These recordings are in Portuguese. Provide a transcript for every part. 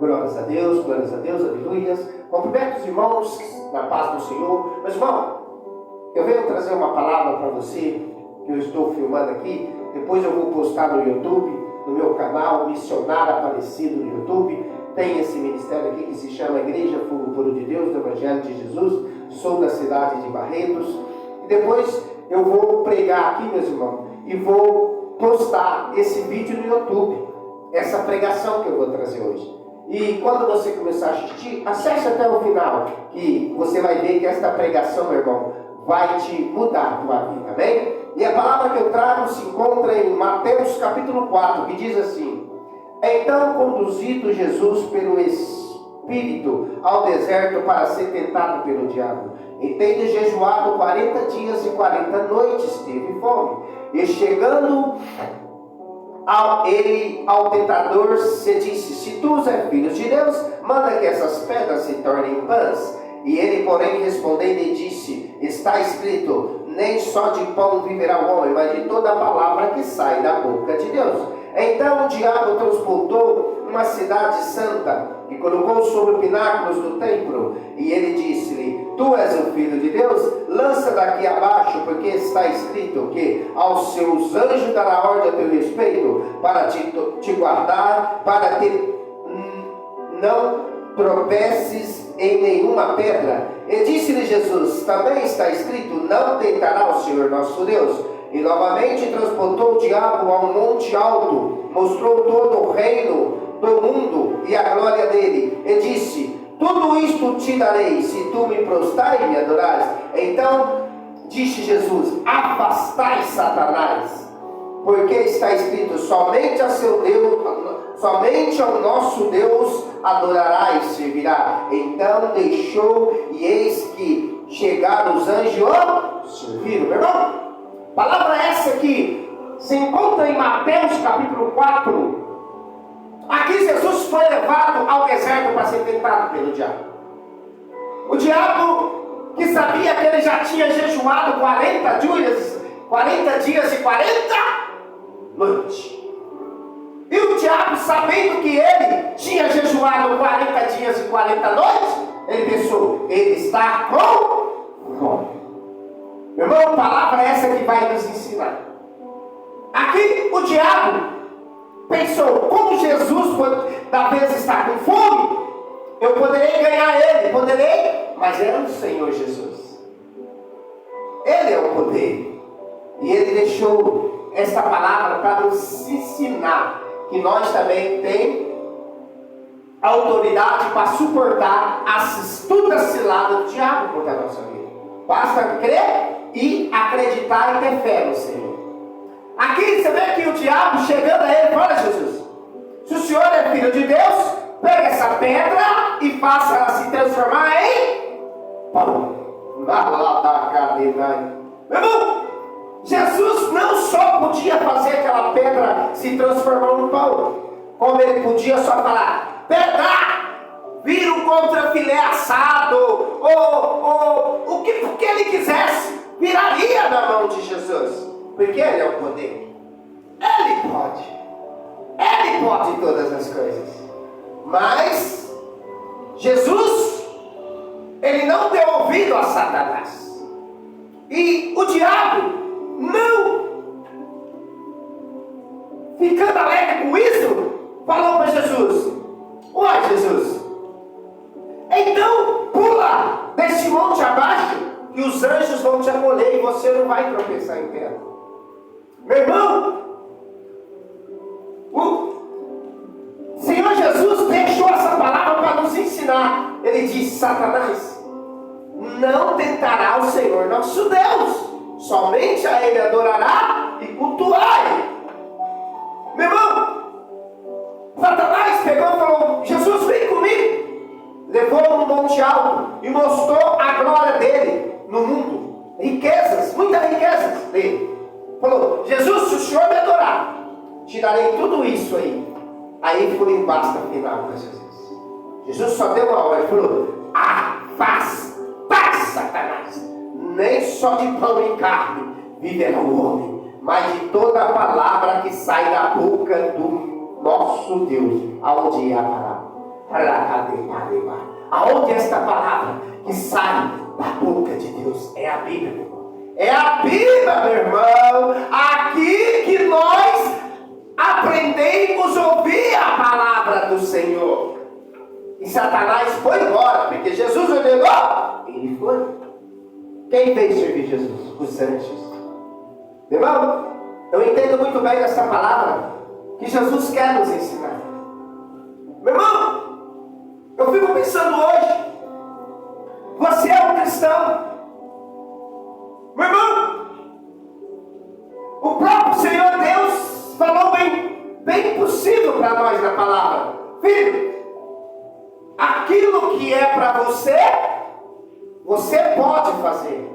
Glórias a Deus, aleluias. Cumprimento os irmãos na paz do Senhor. Mas irmão, eu venho trazer uma palavra para você, que eu estou filmando aqui. Depois eu vou postar no YouTube, no meu canal, Missionário Aparecido no YouTube. Tem esse ministério aqui que se chama Igreja Fogo Puro de Deus, do Evangelho de Jesus. Sou da cidade de Barretos. E depois eu vou pregar aqui, meus irmãos, e vou postar esse vídeo no YouTube. Essa pregação que eu vou trazer hoje. E quando você começar a assistir, acesse até o final, que você vai ver que esta pregação, meu irmão, vai te mudar a tua vida, amém? E a palavra que eu trago se encontra em Mateus capítulo 4, que diz assim: Então conduzido Jesus pelo Espírito ao deserto para ser tentado pelo diabo, e tendo jejuado 40 dias e 40 noites, teve fome. E chegando ao tentador se disse: Se tu és filho de Deus, manda que essas pedras se tornem pães. E ele, porém, respondendo, lhe disse: Está escrito, nem só de pão viverá o homem, mas de toda a palavra que sai da boca de Deus. Então o diabo transportou uma cidade santa e colocou sobre pináculos do templo. E ele disse-lhe: Tu és o filho de Deus? Lança daqui abaixo, porque está escrito que aos seus anjos dará ordem a teu respeito, para te guardar, para que não tropeces em nenhuma pedra. E disse-lhe Jesus: Também está escrito, não tentará o Senhor nosso Deus. E novamente transportou o diabo a um monte alto, mostrou todo o reino do mundo e a glória dele, e disse: Tudo isto te darei, se tu me prostrares e me adorares. Então disse Jesus: Afastai, Satanás, porque está escrito, somente a seu Deus, somente ao nosso Deus adorará e servirá. Então deixou, e eis que chegaram os anjos o serviram. Meu irmão, palavra essa que se encontra em Mateus capítulo 4. Aqui Jesus foi levado ao deserto para ser tentado pelo diabo. O diabo, que sabia que ele já tinha jejuado 40 dias e 40 noites. E o diabo, sabendo que ele tinha jejuado 40 dias e 40 noites, ele pensou: ele está com fome. Meu irmão, palavra essa que vai nos ensinar. Aqui o diabo pensou: como Jesus da vez está com fome, eu poderei ganhar ele, mas era o Senhor Jesus. Ele é o poder. E ele deixou esta palavra para nos ensinar que nós também temos autoridade para suportar toda a cilada do diabo contra a nossa vida. Basta crer e acreditar e ter fé no Senhor. Aqui você vê que o diabo chegando a ele: Olha, Jesus, se o Senhor é filho de Deus, pega essa pedra e faça ela se transformar em pão. Meu irmão, Jesus não só podia fazer aquela pedra se transformar em pão, como ele podia só falar: pedra, vira um contrafilé assado, ou o que ele quisesse, viraria na mão de Jesus. Porque ele é o poder. Ele pode todas as coisas. Mas Jesus, ele não deu ouvido a Satanás. E o diabo, não ficando alegre com isso, falou para Jesus: Ué, Jesus, então pula desse monte abaixo, e os anjos vão te acolher e você não vai tropeçar em terra. Meu irmão, o Senhor Jesus deixou essa palavra para nos ensinar. Ele disse: Satanás, não tentará o Senhor nosso Deus, somente a Ele adorará e cultuará. Meu irmão, Satanás pegou e falou: Jesus, vem comigo. Levou no monte alto e mostrou a glória dele no mundo, riquezas, muitas riquezas dele. Falou: Jesus, se o Senhor me adorar, te darei tudo isso aí. Aí foi um basta final para Jesus. Jesus só deu uma ordem, falou: afasta, Satanás, nem só de pão e carne viverá o homem, mas de toda a palavra que sai da boca do nosso Deus, aonde é a palavra. Aonde esta palavra que sai da boca de Deus é a Bíblia, meu irmão. É a Bíblia, meu irmão. Aqui que nós aprendemos a ouvir a palavra do Senhor. E Satanás foi embora, porque Jesus ordenou, ele foi. Quem veio servir Jesus? Os anjos. Meu irmão, eu entendo muito bem essa palavra que Jesus quer nos ensinar. Meu irmão, eu fico pensando hoje, você é um cristão. Meu irmão, o próprio Senhor Deus falou bem possível para nós na palavra. Filho, aquilo que é para você, você pode fazer.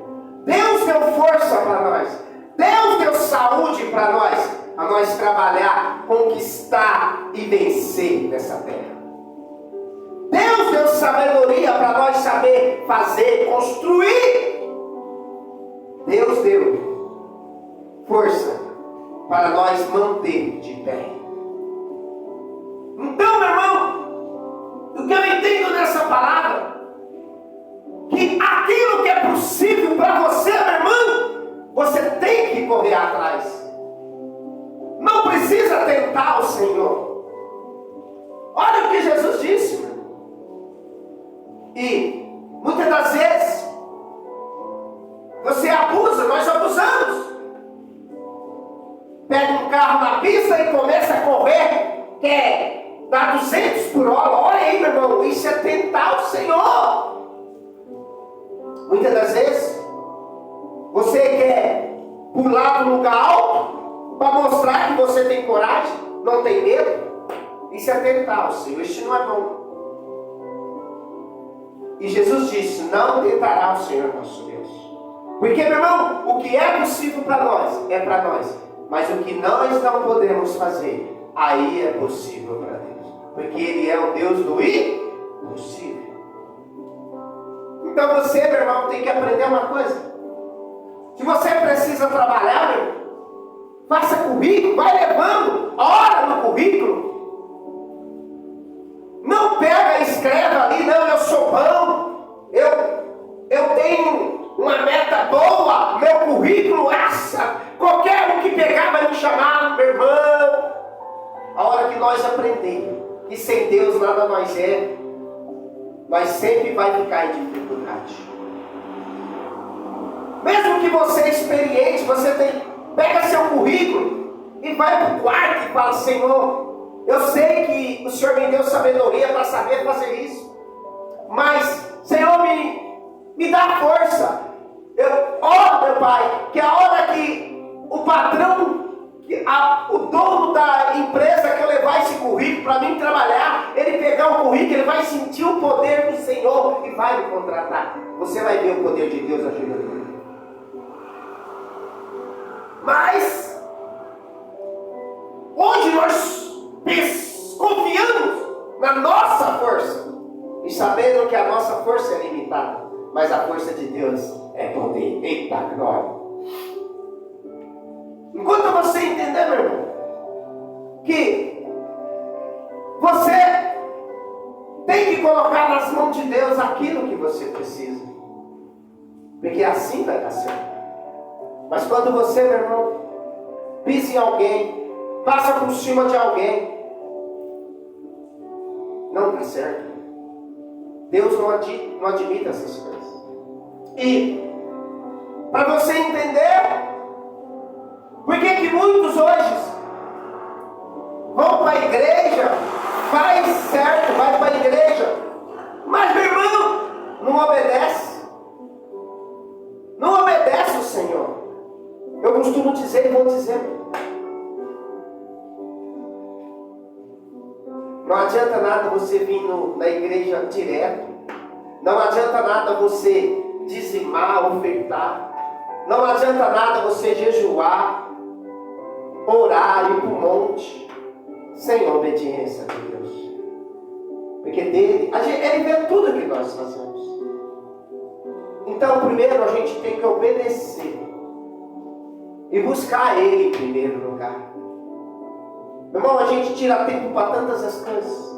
Deus deu força para nós. Deus deu saúde para nós. A nós trabalhar, conquistar e vencer nessa terra. Deus deu sabedoria para nós saber fazer, construir. Deus deu força para nós manter de pé. Então, meu irmão, o que eu entendo nessa palavra, que aquilo que é possível para você, meu irmão, você tem que correr atrás. Não precisa tentar o Senhor. Olha o que Jesus disse, meu. E muitas das vezes você abusa, nós abusamos. Pega um carro na pista e começa a correr, quer dar 200 por hora. Olha aí, meu irmão, isso é tentar o Senhor. Muitas das vezes você quer pular num lugar alto para mostrar que você tem coragem, não tem medo. Isso é tentar o Senhor, isso não é bom. E Jesus disse, não tentará o Senhor nosso Deus. Porque, meu irmão, o que é possível para nós, é para nós. Mas o que nós não podemos fazer, aí é possível para Deus. Porque Ele é o Deus do impossível. Então você, meu irmão, tem que aprender uma coisa. Se você precisa trabalhar, meu irmão, faça currículo, vai levando, ora no currículo. Não pega e escreve ali, não, eu sou bom, eu tenho uma meta boa, meu currículo, qualquer um que pegar vai me chamar, meu irmão. A hora que nós aprendemos que sem Deus nada nós é, nós sempre vai ficar em dificuldade. Mesmo que você é experiente, pega seu currículo e vai para o quarto e fala, Senhor, eu sei que o Senhor me deu sabedoria para saber fazer isso. Mas, Senhor, me dá força. Eu oro, meu Pai, que a hora que o patrão, o dono da empresa que eu levar esse currículo para mim trabalhar, ele pegar o currículo, ele vai sentir o poder do Senhor e vai me contratar. Você vai ver o poder de Deus agindo. Mas, hoje nós confiamos na nossa força e sabendo que a nossa força é limitada, mas a força de Deus é poder. Eita glória! Enquanto você entender, meu irmão, que você tem que colocar nas mãos de Deus aquilo que você precisa, porque assim vai dar certo. Mas quando você, meu irmão, pisa em alguém, passa por cima de alguém, não está certo. Deus não admite essas coisas. E para você entender por que muitos hoje vão para a igreja, faz certo, vai para a igreja, mas, meu irmão, não obedece. Não obedece o Senhor. Eu costumo dizer e vou dizer. Não adianta nada você vir na igreja direto. Não adianta nada você dizimar, ofertar. Não adianta nada você jejuar, orar, ir para o monte, sem obediência a Deus. Porque Ele vê tudo que nós fazemos. Então, primeiro a gente tem que obedecer e buscar Ele em primeiro lugar. Meu irmão, a gente tira tempo para tantas as coisas.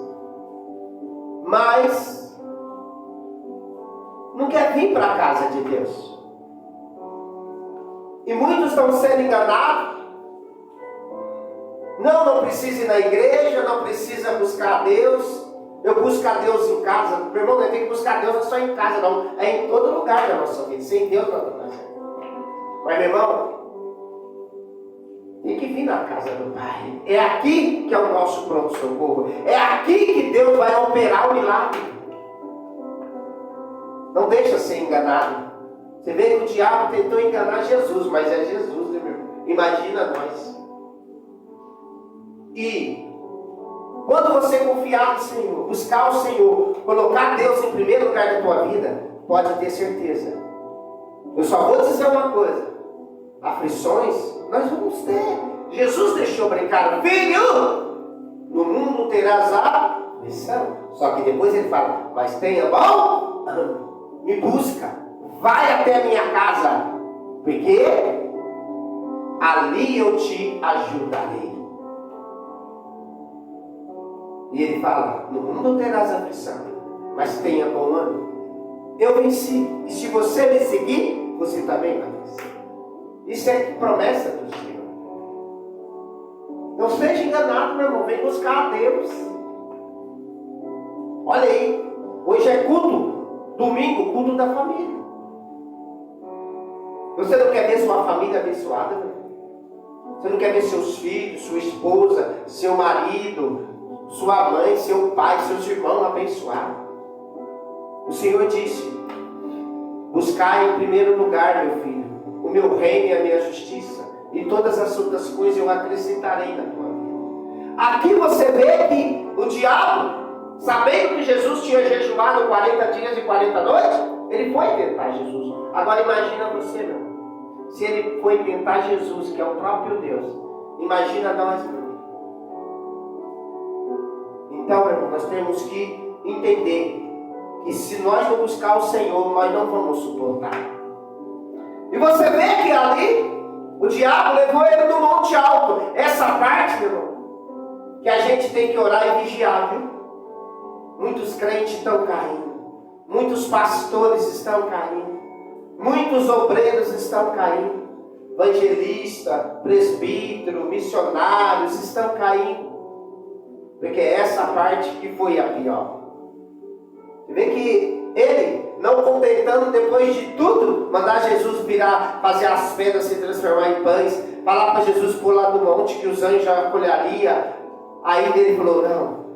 mas não quer vir para a casa de Deus. E muitos estão sendo enganados. Não precisa ir na igreja, não precisa buscar a Deus. Eu busco a Deus em casa. Meu irmão, não tem que buscar a Deus, não é só em casa, não. É em todo lugar da nossa vida. Sem Deus não dá certo. Mas, meu irmão, tem que vir na casa do Pai. É aqui que é o nosso pronto-socorro. É aqui que Deus vai operar o milagre. Não deixa ser enganado. Você vê que o diabo tentou enganar Jesus, mas é Jesus, né, meu irmão? Imagina nós. E quando você confiar no Senhor, buscar o Senhor, colocar Deus em primeiro lugar da tua vida, pode ter certeza. Eu só vou dizer uma coisa: aflições nós vamos ter. Jesus deixou brincar: filho, no mundo terás aflição. Só que depois ele fala: mas tenha bom, me busca, vai até a minha casa, porque ali eu te ajudarei. E ele fala: no mundo terás aflição, mas tenha bom ânimo. Eu venci. E se você me seguir, você também vai vencer. Isso é promessa do Senhor. Não seja enganado, meu irmão. Vem buscar a Deus. Olha aí. Hoje é culto. Domingo, culto da família. Você não quer ver sua família abençoada, meu irmão? Você não quer ver seus filhos, sua esposa, seu marido, sua mãe, seu pai, seus irmãos abençoados? O Senhor disse: buscai em primeiro lugar, meu filho, o meu reino e a minha justiça, e todas as outras coisas eu acrescentarei na tua vida. Aqui você vê que o diabo, sabendo que Jesus tinha jejuado 40 dias e 40 noites, ele foi tentar Jesus. Agora imagina você, meu irmão. Se ele foi tentar Jesus, que é o próprio Deus, imagina nós, meu irmão. Então, meu irmão, nós temos que entender que se nós não buscar o Senhor, nós não vamos suportar. E você vê que ali o diabo levou ele no monte alto. Essa parte, meu irmão, que a gente tem que orar e vigiar, viu? Muitos crentes estão caindo, muitos pastores estão caindo, muitos obreiros estão caindo, evangelista, presbítero, missionários estão caindo, porque essa parte que foi a pior. Você vê que ele, não contentando depois de tudo, mandar Jesus virar, fazer as pedras se transformar em pães, falar para Jesus pular do monte que os anjos acolheriam. Aí ele falou: não.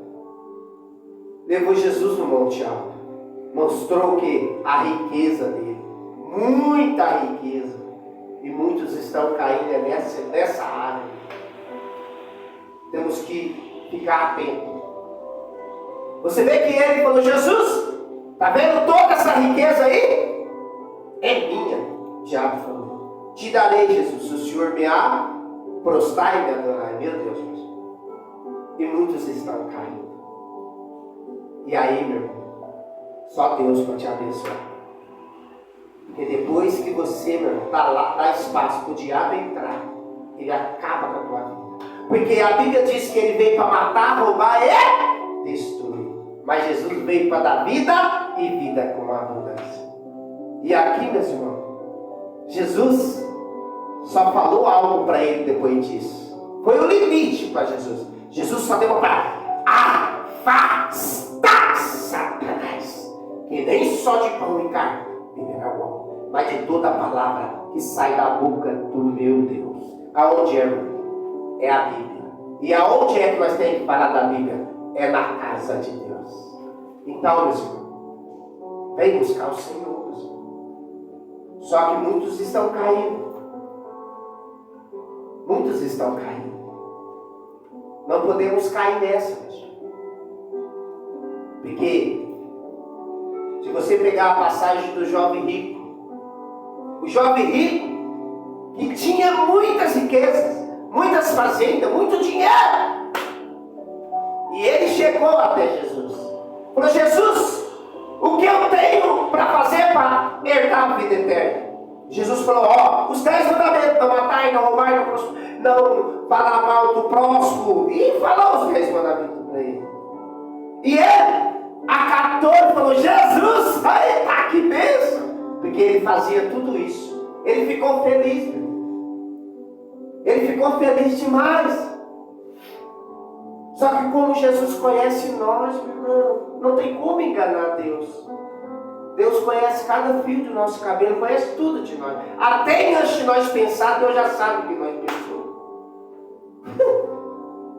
Levou Jesus no monte alto, mostrou que a riqueza dele, muita riqueza, e muitos estão caindo nessa área. Temos que ficar atentos. Você vê que ele falou: Jesus, está vendo toda essa riqueza aí? É minha. O diabo falou: te darei, Jesus, se o Senhor me prostrar e me adorar. Meu Deus, Jesus. E muitos estão caindo. E aí, meu irmão, só Deus para te abençoar. Porque depois que você, meu irmão, está lá, dá espaço para o diabo entrar, ele acaba com a tua vida. Porque a Bíblia diz que ele veio para matar, roubar e destruir. Mas Jesus veio para dar vida e vida com abundância. E aqui, meus irmãos, Jesus só falou algo para ele depois disso. Foi o limite para Jesus. Jesus só deu para afastar Satanás, que nem só de pão e carne viverá o homem, mas de toda a palavra que sai da boca do meu Deus. Aonde é, irmão? É a Bíblia. E aonde é que nós temos que falar da Bíblia? É na casa de Deus. Então, meus irmãos, vem buscar o Senhor, meus irmãos. Só que muitos estão caindo. Muitos estão caindo. Não podemos cair nessa, meus irmãos. Porque se você pegar a passagem do jovem rico, o jovem rico que tinha muitas riquezas, muitas fazendas, muito dinheiro, e ele chegou até Jesus. Falou: Jesus, o que eu tenho para fazer para herdar a vida eterna? Jesus falou: ó, os 10 mandamentos: não matar, não roubar, não falar mal do próximo. E falou os 10 mandamentos para ele. E ele acatou e falou: Jesus, vai, tá, que bênção. Porque ele fazia tudo isso. Ele ficou feliz, meu irmão. Ele ficou feliz demais. Só que como Jesus conhece nós, meu irmão, não tem como enganar Deus. Deus conhece cada fio do nosso cabelo, conhece tudo de nós. Até antes de nós pensar, Deus já sabe o que nós pensamos.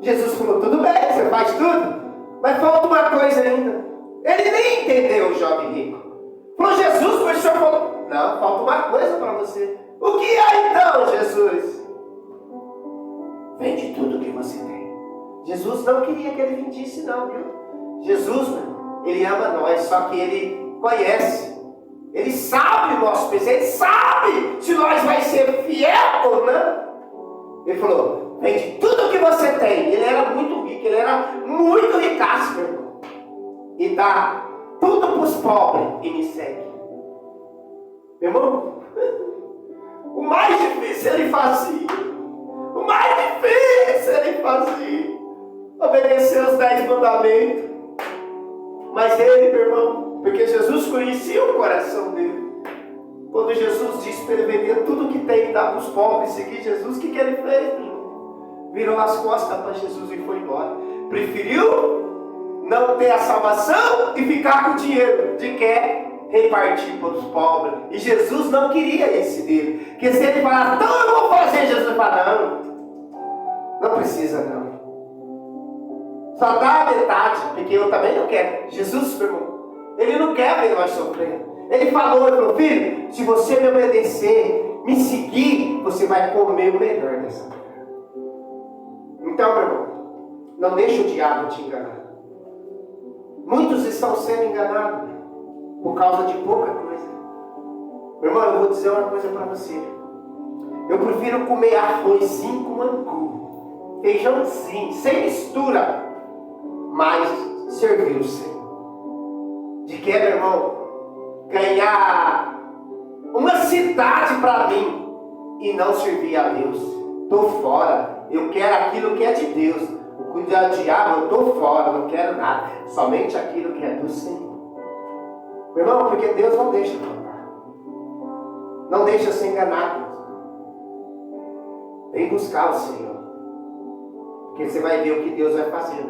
Jesus falou: tudo bem, você faz tudo, mas falta uma coisa ainda. Ele nem entendeu o jovem rico. Falou: Jesus, mas o senhor falou: não, falta uma coisa para você. O que é então, Jesus? Vende tudo que você tem. Jesus não queria que ele vendisse não, viu? Jesus, meu, ele ama nós, só que ele conhece. Ele sabe o nosso presente, ele sabe se nós vai ser fiel ou não. Ele falou: vende tudo que você tem. Ele era muito rico, ele era muito ricaço, meu irmão. E dá tudo para os pobres e me segue. Meu irmão, o mais difícil ele fazia. O mais difícil ele fazia. Obedecer os 10 mandamentos. Mas ele, meu irmão, porque Jesus conhecia o coração dele. Quando Jesus disse para ele vender tudo que tem e dar para os pobres e seguir Jesus, o que ele fez, meu irmão? Virou as costas para Jesus e foi embora. Preferiu não ter a salvação e ficar com o dinheiro de quer repartir para os pobres. E Jesus não queria esse dele. Porque se ele falar: então eu vou fazer, Jesus fala: não precisa não. Só dá a metade, porque eu também não quero. Jesus, meu irmão, ele não quer ver nós sofrendo. Ele falou: filho, se você me obedecer, me seguir, você vai comer o melhor dessa terra. Então, meu irmão, não deixe o diabo te enganar. Muitos estão sendo enganados por causa de pouca coisa. Meu irmão, eu vou dizer uma coisa para você. Eu prefiro comer arrozinho com angu, feijãozinho, sem mistura, mas servir o Senhor. De que, meu irmão, ganhar uma cidade para mim e não servir a Deus. Estou fora. Eu quero aquilo que é de Deus. O cuidado do diabo, eu estou fora. Não quero nada. Somente aquilo que é do Senhor. Meu irmão, porque Deus não deixa plantar. Não deixa ser enganado. Vem buscar o Senhor. Porque você vai ver o que Deus vai fazer.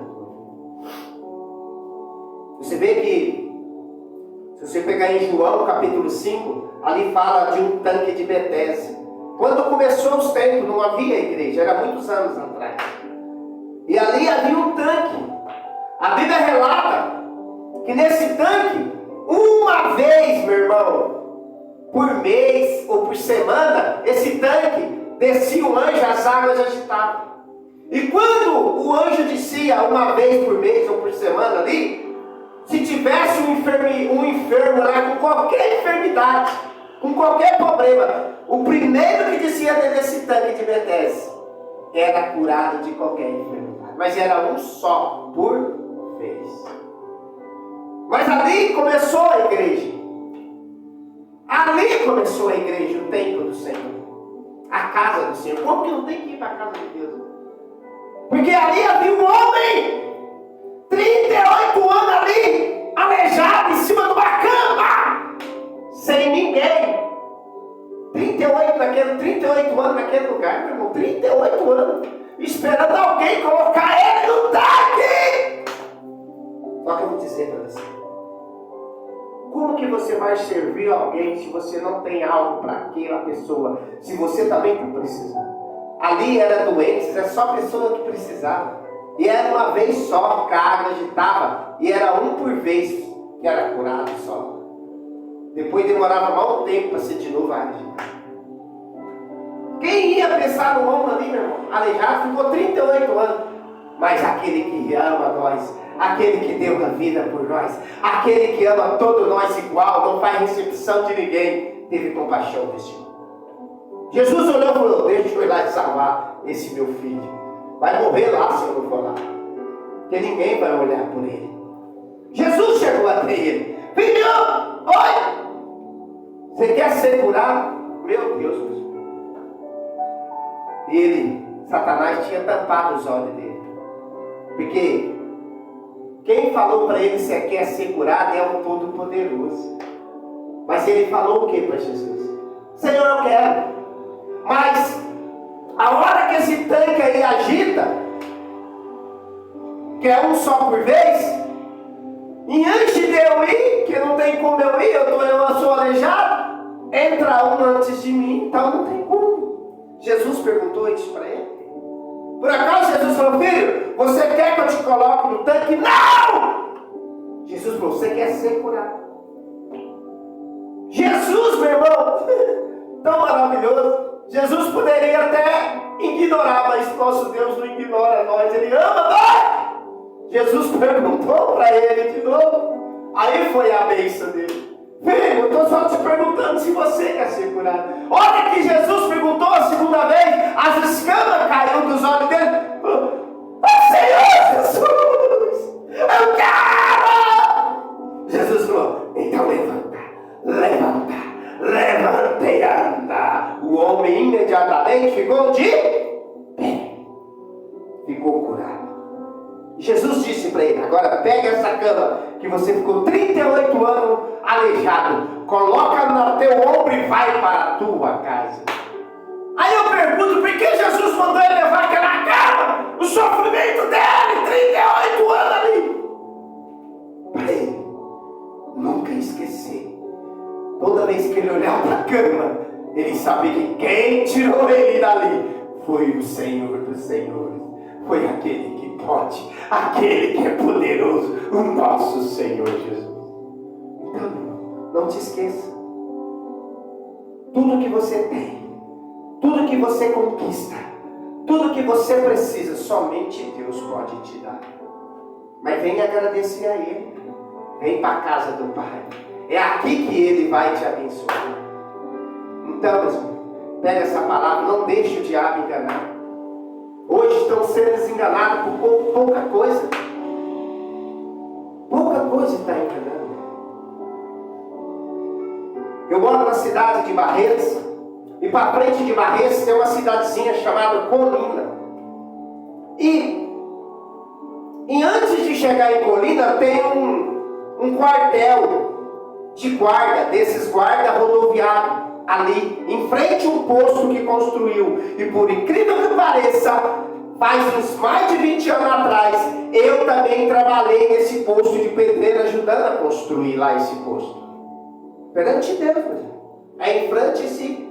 Você vê que, se você pegar em João capítulo 5, ali fala de um tanque de Betesda. Quando começou os tempos, não havia igreja, era muitos anos atrás. E ali havia um tanque. A Bíblia relata que nesse tanque, uma vez, meu irmão, por mês ou por semana, esse tanque descia um anjo, as águas agitavam. E quando o anjo descia uma vez por mês ou por semana ali, se tivesse um enfermo lá com qualquer enfermidade, com qualquer problema, o primeiro que descia dentro desse tanque de Betesda era curado de qualquer enfermidade. Mas era um só por vez. Mas ali começou a igreja. Ali começou a igreja, o templo do Senhor. A casa do Senhor. Como que não tem que ir para a casa de Deus? Porque ali havia um homem, 38 anos ali, aleijado em cima de uma cama, sem ninguém. 38 anos naquele lugar, meu irmão, 38 anos, esperando alguém colocar ele no tanque. Só que eu vou dizer para você, como que você vai servir alguém se você não tem algo para aquela pessoa, se você também está precisando? Ali era doentes, era só pessoa que precisava. E era uma vez só que a água agitava, e era um por vez que era curado só. Depois demorava mal um tempo para ser de novo agitar. Quem ia pensar no homem ali, meu irmão? Aleijado, ficou 38 anos. Mas aquele que ama nós, aquele que deu a vida por nós, aquele que ama todos nós igual, não faz recepção de ninguém, teve compaixão desse homem. Jesus olhou e falou: deixa eu ir lá e salvar esse meu filho. Vai morrer lá se eu não for lá. Porque ninguém vai olhar por ele. Jesus chegou até ele: filho, oi! Você quer ser curado? Meu Deus, Deus. E ele, Satanás, tinha tampado os olhos dele. Porque Quem falou para ele se quer ser curado é o Todo-Poderoso. Mas ele falou o que para Jesus? Senhor, eu quero. Mas a hora que esse tanque aí agita, que é um só por vez, e antes de eu ir, que não tem como eu ir, eu sou aleijado, entra um antes de mim, então não tem como. Jesus perguntou isso para ele. Por acaso Jesus falou, filho, você quer que eu te coloque no tanque? Não! Jesus falou, você quer ser curado. Jesus, meu irmão, tão maravilhoso. Jesus poderia até ignorar, mas nosso Deus não ignora nós, Ele ama nós. Jesus perguntou para ele de novo. Aí foi a bênção dele. Filho, eu estou só te perguntando se você quer ser curado. Olha que Jesus perguntou a segunda vez, as escamas caíram dos olhos dele. Senhor Jesus, eu quero! Jesus falou, então levanta, levanta, levanta e anda. O homem imediatamente ficou de pé, ficou curado. Jesus disse para ele, agora pega essa cama que você ficou 38 anos aleijado, coloca no teu ombro e vai para a tua casa. Aí eu pergunto, por que Jesus mandou ele levar aquela cama? O sofrimento dele, 38 anos ali. Para ele nunca esquecer. Toda vez que ele olhava para a cama, ele sabia que quem tirou ele dali foi o Senhor dos Senhores. Foi aquele que pode, aquele que é poderoso, o nosso Senhor Jesus. Então, não te esqueça. Tudo que você tem, tudo que você conquista, tudo que você precisa, somente Deus pode te dar. Mas venha agradecer a Ele. Vem para a casa do Pai. É aqui que Ele vai te abençoar. Então, meus irmãos, pega essa palavra, não deixe o diabo enganar. Hoje estão sendo desenganados por pouca coisa. Pouca coisa está enganando. Eu moro na cidade de Barreiras. E para frente de Barreiras tem uma cidadezinha chamada Colina. E antes de chegar em Colina tem um quartel de guarda, desses guarda rodoviários. Ali, em frente a um posto que construiu. E por incrível que pareça, faz uns mais de 20 anos atrás, eu também trabalhei nesse posto de pedreiro, ajudando a construir lá esse posto. Perante Deus, é em frente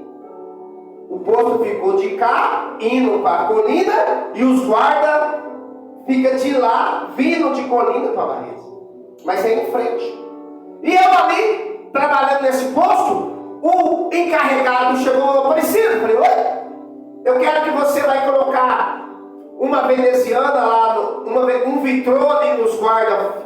o posto ficou de cá, indo para a Colina, e os guardas ficam de lá, vindo de Colina para Barreiras. Mas é em frente. E eu ali, trabalhando nesse posto, o encarregado chegou aparecido. Falei, oi, eu quero que você vai colocar uma veneziana lá, um vitrô ali dos guarda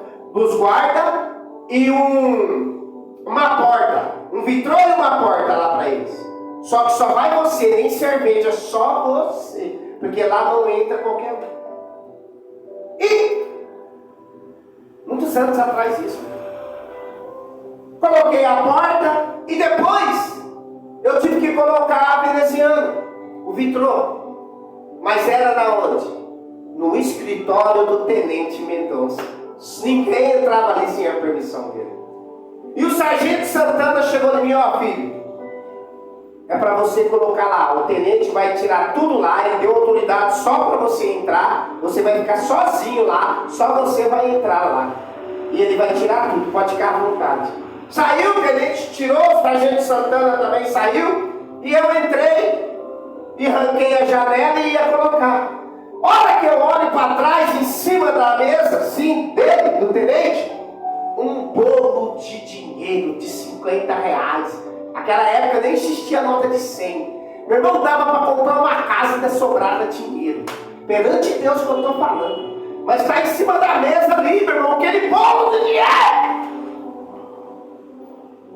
e uma porta. Um vitrô e uma porta lá para eles. Só que só vai você, nem cerveja, só você. Porque lá não entra qualquer um. E muitos anos atrás isso. Coloquei a porta e depois eu tive que colocar a veneziana, o vitrô. Mas era na onde? No escritório do Tenente Mendonça. Ninguém entrava ali sem a permissão dele. E o sargento Santana chegou em mim, ó filho, é para você colocar lá, o tenente vai tirar tudo lá, ele deu autoridade só para você entrar, você vai ficar sozinho lá, só você vai entrar lá. E ele vai tirar tudo, pode ficar à vontade. Saiu o tenente, tirou, o sargento Santana também saiu, e eu entrei, e arranquei a janela e ia colocar. Hora que eu olho para trás, em cima da mesa, assim, dele, do tenente, um bolo de dinheiro de 50 reais. Naquela época nem existia nota de 100. Meu irmão, dava para comprar uma casa que sobrava dinheiro. Perante Deus que eu estou falando. Mas está em cima da mesa ali, meu irmão, aquele bolo de dinheiro.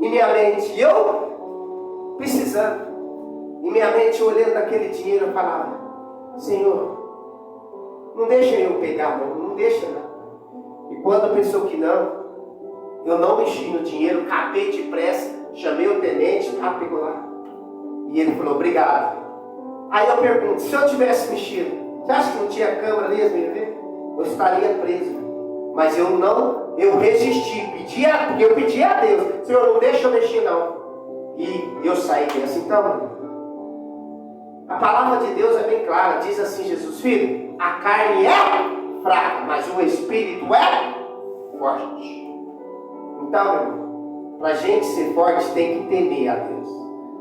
Em minha mente, e eu precisando. Em minha mente, olhando aquele dinheiro, eu falava, Senhor, não deixa eu pegar, não deixa não. E quando pensou que não, eu não mexi no dinheiro, capei depressa, chamei o tenente, pegou lá. E ele falou, obrigado. Aí eu pergunto, se eu tivesse mexido, você acha que não tinha câmera ali, eu estaria preso. Mas eu resisti, porque eu pedi a Deus, Senhor, não deixa eu mexer não. E eu saí dessa. Então, a palavra de Deus é bem clara, diz assim Jesus, filho, a carne é fraca, mas o Espírito é forte. Então, meu irmão, para a gente ser forte tem que temer a Deus,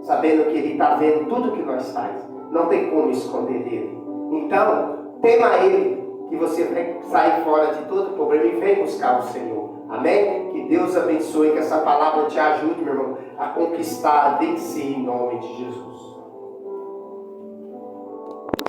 sabendo que Ele está vendo tudo que nós fazemos, não tem como esconder dele. Então, tema Ele, que você vai sair fora de todo problema e vem buscar o Senhor. Amém? Que Deus abençoe, que essa palavra te ajude, meu irmão, a conquistar, a vencer em nome de Jesus.